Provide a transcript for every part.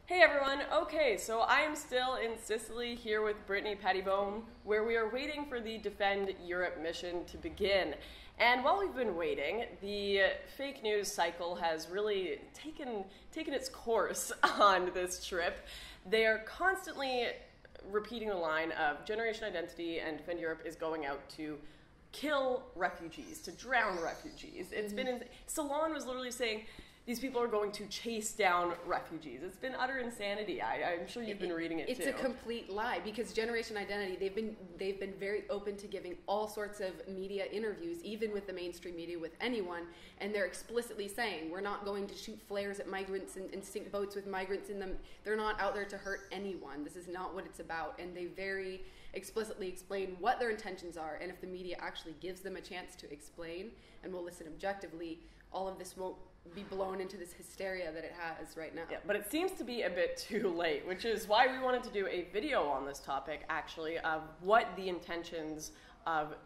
Hey everyone, okay, so I am still in Sicily here with Brittany Pettibone, where we are waiting for the Defend Europe mission to begin. And while we've been waiting, the fake news cycle has really taken its course on this trip. They are constantly repeating the line of Generation Identity and Defend Europe is going out to kill refugees, to drown refugees. It's been Salon was literally saying these people are going to chase down refugees. It's been utter insanity. I'm sure you've been reading it too. It's a complete lie because Generation Identity, they've been very open to giving all sorts of media interviews, even with the mainstream media, with anyone, and they're explicitly saying we're not going to shoot flares at migrants and sink boats with migrants in them. They're not out there to hurt anyone. This is not what it's about, and they very explicitly explain what their intentions are, and if the media actually gives them a chance to explain and will listen objectively, all of this won't be blown into this hysteria that it has right now. Yeah, but it seems to be a bit too late, which is why we wanted to do a video on this topic, actually, of what the intentions of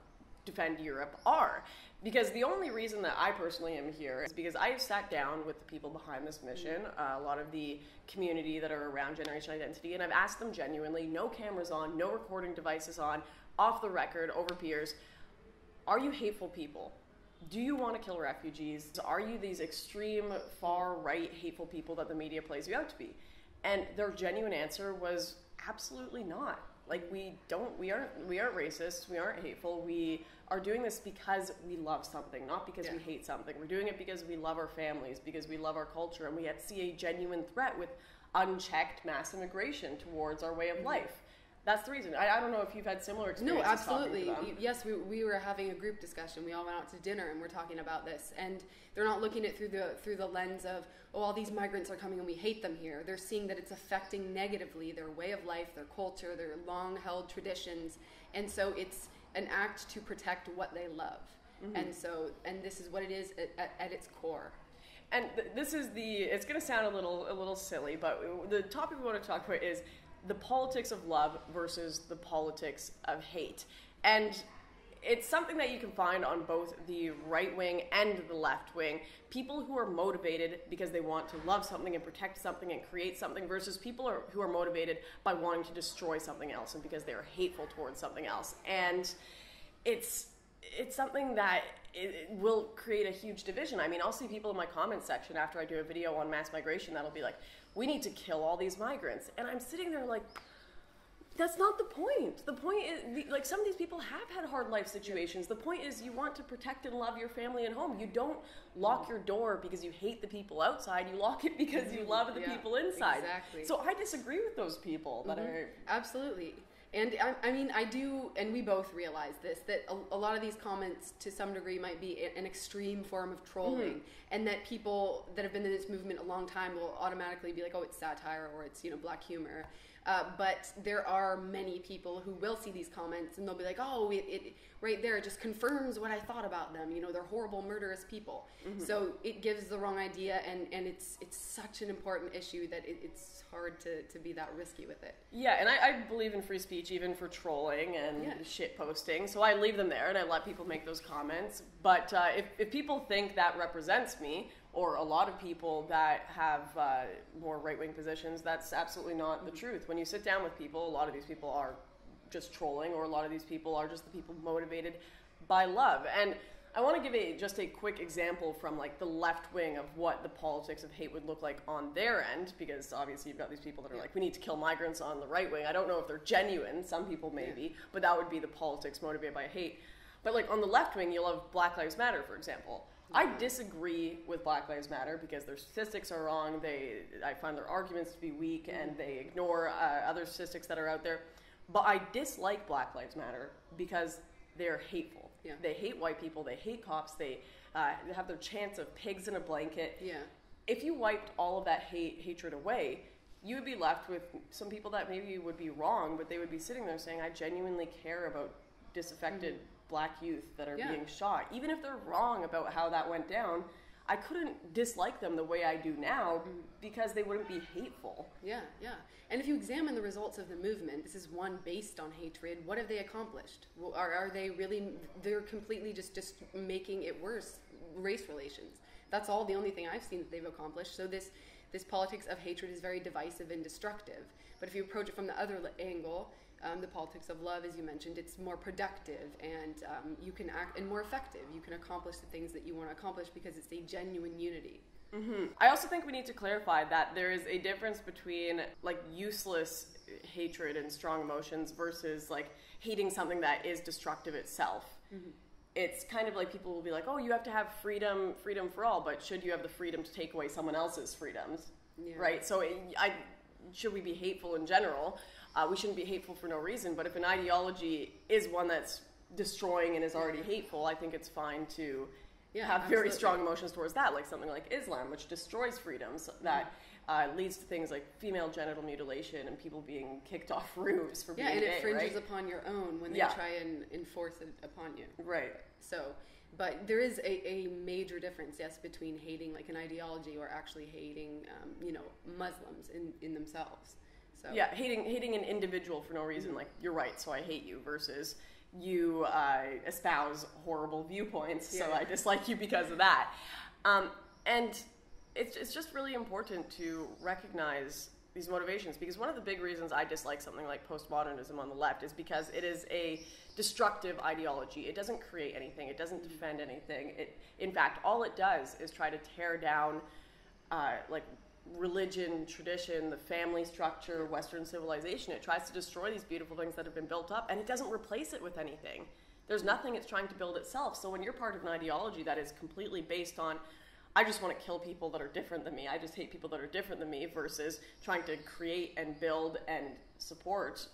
Defend Europe are. Because the only reason that I personally am here is because I have sat down with the people behind this mission, a lot of the community that are around Generation Identity, and I've asked them genuinely, no cameras on, no recording devices on, off the record, over peers, are you hateful people? Do you want to kill refugees? Are you these extreme, far-right, hateful people that the media plays you out to be? And their genuine answer was absolutely not. Like, we aren't racist, we aren't hateful, we are doing this because we love something, not because we hate something. We're doing it because we love our families, because we love our culture, and we see a genuine threat with unchecked mass immigration towards our way of life. That's the reason. I don't know if you've had similar experiences. No, absolutely. Yes, we were having a group discussion. We all went out to dinner and we're talking about this. And they're not looking at it through the lens of, oh, all these migrants are coming and we hate them here. They're seeing that it's affecting negatively their way of life, their culture, their long-held traditions. And so it's an act to protect what they love. And this is what it is at its core. And it's going to sound a little silly, but the topic we want to talk about is the politics of love versus the politics of hate. And it's something that you can find on both the right wing and the left wing. People who are motivated because they want to love something and protect something and create something versus people who are motivated by wanting to destroy something else and because they are hateful towards something else. And it's something that it will create a huge division. I mean, I'll see people in my comment section after I do a video on mass migration that'll be like, we need to kill all these migrants. And I'm sitting there like, that's not the point. The point is, like, some of these people have had hard life situations. The point is you want to protect and love your family and home. You don't lock your door because you hate the people outside. You lock it because you love the people inside. Exactly. So I disagree with those people that are... Absolutely. And I mean, I do, and we both realize this, that a lot of these comments to some degree might be an extreme form of trolling, and that people that have been in this movement a long time will automatically be like, oh, it's satire or it's, black humor. But there are many people who will see these comments and they'll be like, oh, it right there, it just confirms what I thought about them. They're horrible, murderous people. So it gives the wrong idea, and it's such an important issue that it's hard to be that risky with it. Yeah, and I believe in free speech even for trolling and shit posting, so I leave them there and I let people make those comments. But if people think that represents me, or a lot of people that have more right-wing positions, that's absolutely not the truth. When you sit down with people, a lot of these people are just trolling, or a lot of these people are just the people motivated by love. And I want to give just a quick example from like the left wing of what the politics of hate would look like on their end, because obviously you've got these people that are like, we need to kill migrants on the right wing. I don't know if they're genuine, some people may be, but that would be the politics motivated by hate. But like on the left wing, you'll have Black Lives Matter, for example. I disagree with Black Lives Matter because their statistics are wrong. I find their arguments to be weak, and they ignore other statistics that are out there. But I dislike Black Lives Matter because they're hateful. Yeah. They hate white people. They hate cops. They have their chants of pigs in a blanket. Yeah. If you wiped all of that hatred away, you would be left with some people that maybe would be wrong, but they would be sitting there saying, I genuinely care about disaffected Black youth that are being shot. Even if they're wrong about how that went down, I couldn't dislike them the way I do now because they wouldn't be hateful. Yeah, yeah. And if you examine the results of the movement, this is one based on hatred. What have they accomplished? Are they really, they're completely just making it worse, race relations. That's the only thing I've seen that they've accomplished. So this politics of hatred is very divisive and destructive. But if you approach it from the other angle, the politics of love, as you mentioned, it's more productive, and you can act, and more effective. You can accomplish the things that you want to accomplish because it's a genuine unity. Mm-hmm. I also think we need to clarify that there is a difference between like useless hatred and strong emotions versus like hating something that is destructive itself. Mm-hmm. It's kind of like people will be like, oh, you have to have freedom for all, but should you have the freedom to take away someone else's freedoms? Yeah. Right? So should we be hateful in general? We shouldn't be hateful for no reason, but if an ideology is one that's destroying and is already hateful, I think it's fine to have very strong emotions towards that, like something like Islam, which destroys freedoms, that leads to things like female genital mutilation and people being kicked off roofs for being gay, and it fringes right? upon your own when they try and enforce it upon you. Right. So, but there is a major difference, yes, between hating like an ideology or actually hating, Muslims in themselves. So yeah, hating an individual for no reason, like you're right, so I hate you, versus you espouse horrible viewpoints, so I dislike you because of that. And it's just really important to recognize these motivations, because one of the big reasons I dislike something like postmodernism on the left is because it is a destructive ideology. It doesn't create anything. It doesn't defend anything. In fact, all it does is try to tear down like religion, tradition, the family structure, Western civilization. It tries to destroy these beautiful things that have been built up, and it doesn't replace it with anything. There's nothing it's trying to build itself. So when you're part of an ideology that is completely based on, I just want to kill people that are different than me, I just hate people that are different than me, versus trying to create and build and support,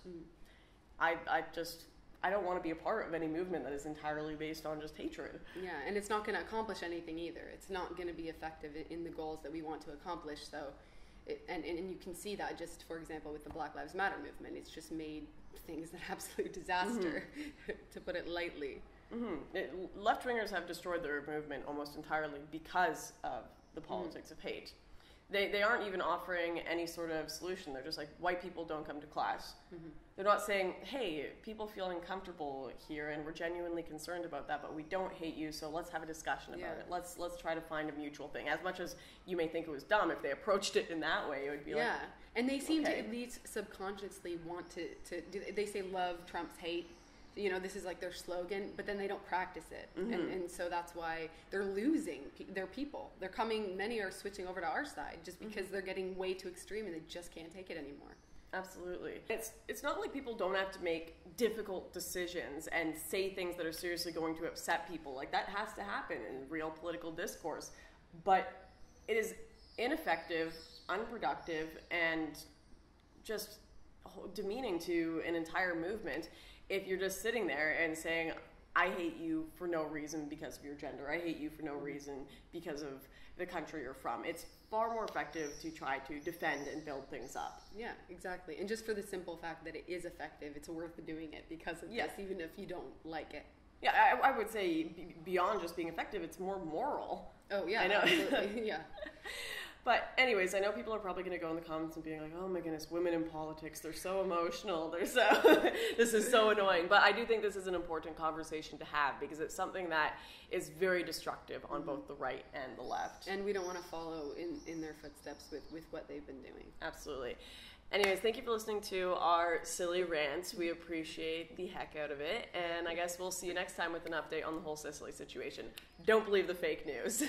I don't want to be a part of any movement that is entirely based on just hatred. Yeah, and it's not going to accomplish anything either. It's not going to be effective in the goals that we want to accomplish. So, and you can see that just, for example, with the Black Lives Matter movement. It's just made things an absolute disaster, to put it lightly. Mm-hmm. Left-wingers have destroyed their movement almost entirely because of the politics of hate. They aren't even offering any sort of solution. They're just like, white people don't come to class. Mm-hmm. They're not saying, hey, people feel uncomfortable here and we're genuinely concerned about that, but we don't hate you, so let's have a discussion about it. Let's try to find a mutual thing. As much as you may think it was dumb, if they approached it in that way, it would be like, and they seem to at least subconsciously want to they say love trumps hate. This is like their slogan, but then they don't practice it. Mm-hmm. And so that's why they're losing their people. Many are switching over to our side just because they're getting way too extreme and they just can't take it anymore. Absolutely. It's not like people don't have to make difficult decisions and say things that are seriously going to upset people. Like, that has to happen in real political discourse. But it is ineffective, unproductive, and just demeaning to an entire movement if you're just sitting there and saying, I hate you for no reason because of your gender. I hate you for no reason because of the country you're from. It's far more effective to try to defend and build things up. Yeah, exactly. And just for the simple fact that it is effective, it's worth doing it because of this, even if you don't like it. Yeah, I would say beyond just being effective, it's more moral. Oh, yeah, I know. Absolutely, yeah. But anyways, I know people are probably going to go in the comments and being like, oh my goodness, women in politics, they're so emotional, this is so annoying. But I do think this is an important conversation to have because it's something that is very destructive on both the right and the left. And we don't want to follow in their footsteps with what they've been doing. Absolutely. Anyways, thank you for listening to our silly rants. We appreciate the heck out of it. And I guess we'll see you next time with an update on the whole Sicily situation. Don't believe the fake news.